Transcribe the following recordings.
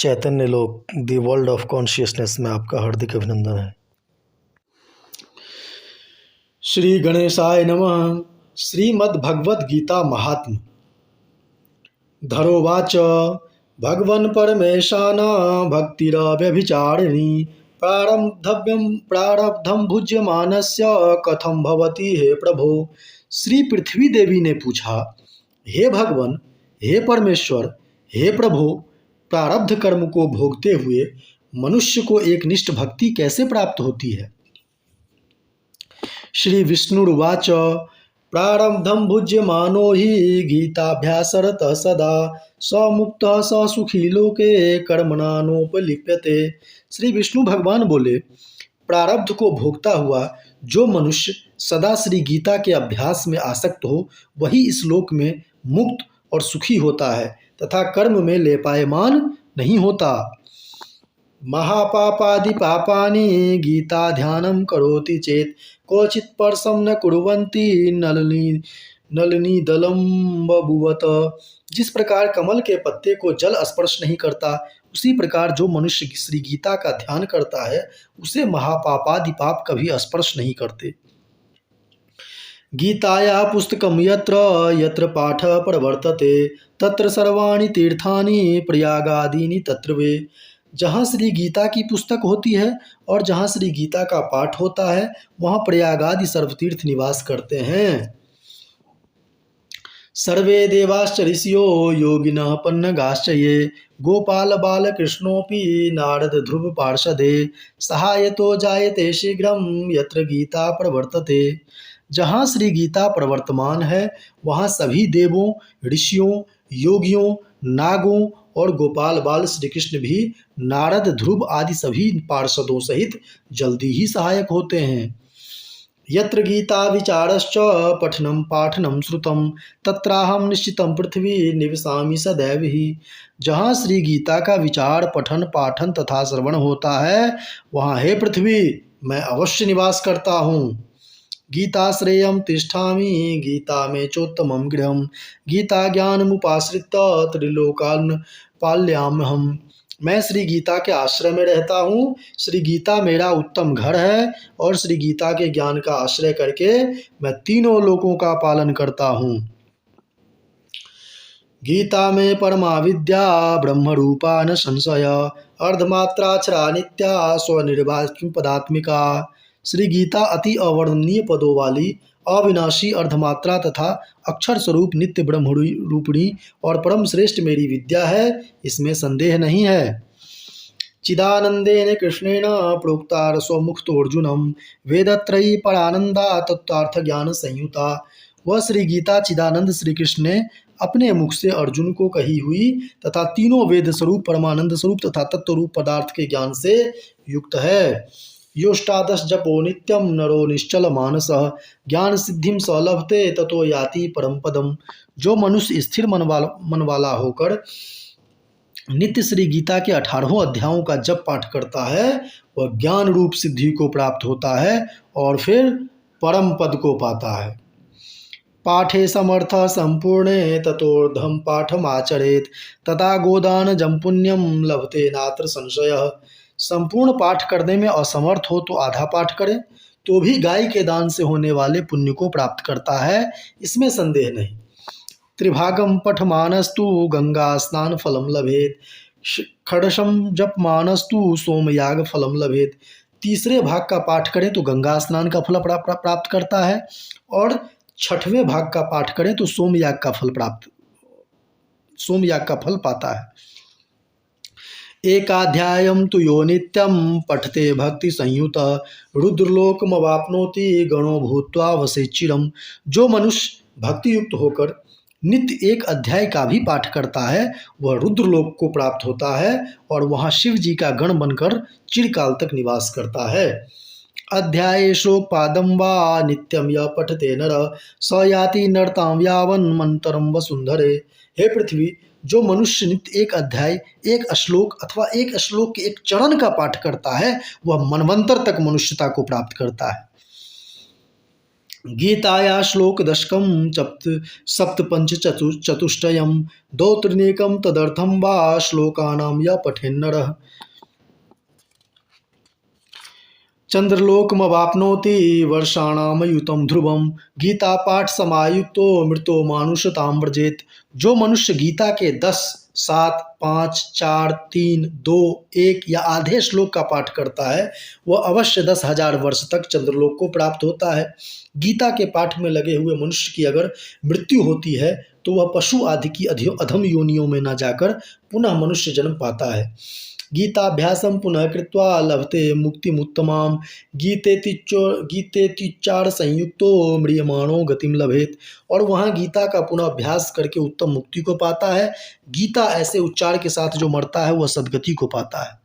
चैतन्य लोक the world of consciousness में आपका हार्दिक अभिनंदन है। श्री गणेशाय नमः। श्रीमद्भगवद गीता महात्म धरोवाच भगवन् परमेशान भक्तिरव्यभिचारिणी प्रारब्धं भुज्यमानस्य कथम भवति हे प्रभो। श्री पृथ्वी देवी ने पूछा, हे भगवान, हे परमेश्वर, हे प्रभु, प्रारब्ध कर्म को भोगते हुए मनुष्य को एकनिष्ठ भक्ति कैसे प्राप्त होती है। श्री विष्णुर्वाच प्रारब्धं भुज्यमानो हि गीताभ्यासरतः सदा स मुक्तः स सुखी लोके कर्मणा नोपलिप्यते। श्री विष्णु भगवान बोले, प्रारब्ध को भोगता हुआ जो मनुष्य सदा श्री गीता के अभ्यास में आसक्त हो वही इस लोक में मुक्त और सुखी होता है तथा कर्म में लेपायमान नहीं होता। महापापादि पापानि गीता ध्यानं करोति चेत क्वचित् परसं न कुर्वन्ति नलिनी दलं बभूवत। जिस प्रकार कमल के पत्ते को जल स्पर्श नहीं करता, उसी प्रकार जो मनुष्य श्री गीता का ध्यान करता है उसे महापापादि पाप कभी स्पर्श नहीं करते। गीताया पुस्तकं यत्र यत्र पाठ प्रवर्तते तत्र सर्वाणि तीर्थानि प्रयागादीनि तत्र वे। जहाँ श्री गीता की पुस्तक होती है और जहाँ श्री गीता का पाठ होता है वहाँ प्रयागादि सर्वतीर्थ निवास करते हैं। सर्वे देवाश्च ऋषियो योगिनः पन्नगाश्च ये गोपाल बाल कृष्णोपि नारद ध्रुव पार्षदे सहायतो जायते शीघ्रं यत्र गीता प्रवर्तते। जहाँ श्री गीता प्रवर्तमान है वहाँ सभी देवों, ऋषियों, योगियों, नागों और गोपाल बाल श्री कृष्ण भी नारद ध्रुव आदि सभी पार्षदों सहित जल्दी ही सहायक होते हैं। यत्र गीता विचारश्च पठनं पाठनं श्रुतं तत्राहं निश्चितं पृथ्वी निवसामि सदैव ही। जहाँ श्री गीता का विचार, पठन, पाठन तथा श्रवण होता है वहाँ हे पृथ्वी मैं अवश्य निवास करता हूँ। गीता श्रेयं तिष्ठामि गीता में चोत्तमं गृहं गीता ज्ञानमुपाश्रित्य त्रिलोकान् पालयाम्यहम्। मैं श्री गीता के आश्रय में रहता हूँ। श्री गीता मेरा उत्तम घर है और श्री गीता के ज्ञान का आश्रय करके मैं तीनों लोकों का पालन करता हूँ। गीता में परमा विद्या ब्रह्म रूपा न संशय अर्धमात्राक्षरा नित्या स्वनिर्वाच्य पदात्मिका। श्री गीता अति अवर्णनीय पदों वाली अविनाशी अर्धमात्रा तथा अक्षर स्वरूप नित्य ब्रह्म रूपिणी और परम श्रेष्ठ मेरी विद्या है, इसमें संदेह नहीं है। चिदानंदेन कृष्णेन प्रोक्ता स्वमुक्तोर्जुनम वेदत्रयी परानंदा तत्वार्थ ज्ञान संयुता। वह श्री गीता चिदानंद श्री कृष्ण ने अपने मुख से अर्जुन को कही हुई तथा तीनों वेद स्वरूप, परमानंद स्वरूप तथा तत्व रूप पदार्थ के ज्ञान से युक्त है। योष्टादश जपो नित्यम नरो निश्चल मानसः ज्ञान सिद्धिम स लभते ततो याति परम पदम। जो मनुष्य स्थिर मन वाला होकर नित्य श्री गीता के 18 अध्यायों का जप पाठ करता है वह ज्ञान रूप सिद्धि को प्राप्त होता है और फिर परम पद को पाता है। पाठे समर्थ संपूर्णे ततोर्धम पाठमाचरेत तथा गोदान जम पुण्यम लभते नात्र संशय। संपूर्ण पाठ करने में असमर्थ हो तो आधा पाठ करे तो भी गाय के दान से होने वाले पुण्य को प्राप्त करता है, इसमें संदेह नहीं। त्रिभागम पठमानस्तु गंगा स्नान फलम लभेत खड़शम जप मानस्तु सोमयाग फलम लभेत। तीसरे भाग का पाठ करें तो गंगा स्नान का फल प्राप्त करता है और छठवें भाग का पाठ करें तो सोमयाग का फल पाता है। एकाध्यायं तु यो नित्यं पठते भक्ति संयुत रुद्रलोकमवाप्नोति गणो भूत्वा वसेच्चिरम्। जो मनुष्य भक्ति युक्त होकर नित्य एक अध्याय का भी पाठ करता है वह रुद्रलोक को प्राप्त होता है और वहाँ शिव जी का गण बनकर चिरकाल तक निवास करता है। अध्याये श्लोकपादं वा नित्यं यः पठते नर स याति नरतां यावन् मन्त्रं वसुन्धरे। हे पृथ्वी, जो मनुष्य नित्य एक अध्याय, एक श्लोक अथवा एक श्लोक के एक चरण का पाठ करता है वह मनवंतर तक मनुष्यता को प्राप्त करता है। गीताया श्लोकदशकं सप्तपञ्चचतुष्टयं द्वौ-त्रिनेकं तदर्थं वा श्लोकानां यः पठेन्नरः चंद्रलोकमवाप्नोति वर्षाणामयुतं ध्रुवम। गीता पाठ समायुक्तो मृतो मानुषतां व्रजेत। जो मनुष्य गीता के 10, 7, 5, 4, 3, 2, 1 या आधे श्लोक का पाठ करता है वह अवश्य 10,000 वर्ष तक चंद्रलोक को प्राप्त होता है। गीता के पाठ में लगे हुए मनुष्य की अगर मृत्यु होती है तो वह पशु आदि की अधम योनियों में न जाकर पुनः मनुष्य जन्म पाता है। गीताभ्यासं पुनः कृत्वा लभते मुक्तिमुत्तमां। गीतेत्युच्चार संयुक्तो म्रियमाणो गतिम लभेत। और वहाँ गीता का पुनः अभ्यास करके उत्तम मुक्ति को पाता है। गीता ऐसे उच्चार के साथ जो मरता है वह सद्गति को पाता है।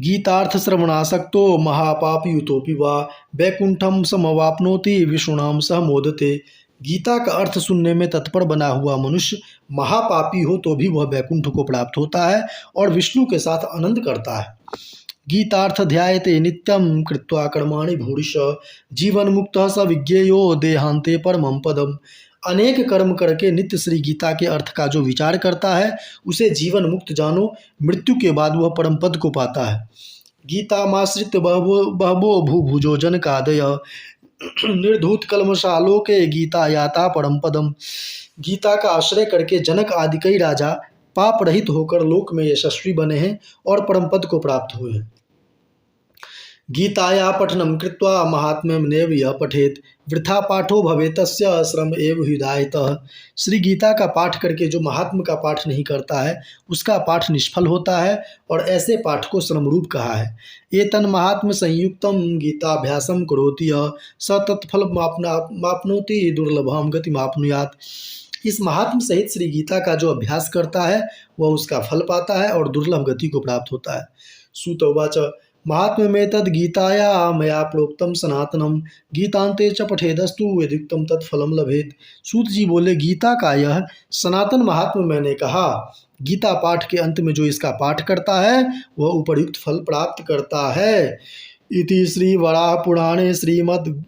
गीतार्थ श्रवणासक्तो महापापयुतोऽपि वा वैकुंठम समवाप्नोति विष्णुनाम सह मोदते। गीता का अर्थ सुनने में तत्पर बना हुआ मनुष्य महापापी हो तो भी वह वैकुंठ को प्राप्त होता है और विष्णु के साथ आनंद करता है। गीतार्थ ध्यायते नित्यं कृत्वा कर्माणि भूरिश जीवन मुक्त स विज्ञेयो देहांते परमं पदम। अनेक कर्म करके नित्य श्री गीता के अर्थ का जो विचार करता है उसे जीवन मुक्त जानो, मृत्यु के बाद वह परम पद को पाता है। गीतामाश्रित बहवो भूभुजो जनकादय निर्धूत कलमशालोके गीता याता परम पदम। गीता का आश्रय करके जनक आदि कई राजा पाप रहित होकर लोक में यशस्वी बने हैं और परम पद को प्राप्त हुए हैं। गीताया पठनं कृत्वा महात्म्यं नैव यः पठेत वृथा पाठो भवेत् तस्य श्रम एव हिदायतः। श्री गीता का पाठ करके जो महात्म का पाठ नहीं करता है उसका पाठ निष्फल होता है और ऐसे पाठ को श्रमरूप कहा है। एतन् महात्म संयुक्तं गीताभ्यासं करोति यः स तत्फलमाप्नोति दुर्लभं गतिमाप्नुयात्। इस महात्म सहित श्री गीता का जो अभ्यास करता है वह उसका फल पाता है और दुर्लभ गति को प्राप्त होता है। सूत उवाच महात्म्यमेतद् गीताया मया प्रोक्तं सनातनम गीतांते च पठेदस्तु यदुक्तं तत्फलम लभेत। सूत जी बोले, गीता का यह सनातन महात्म्य मैंने कहा। गीता पाठ के अंत में जो इसका पाठ करता है वह उपयुक्त फल प्राप्त करता है। इति श्री वराह पुराणे श्रीमद्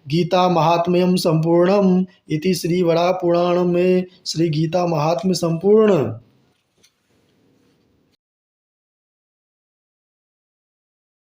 गीता महात्म्यम संपूर्णम। इति श्री वराह पुराण में श्री गीता महात्म्य संपूर्ण।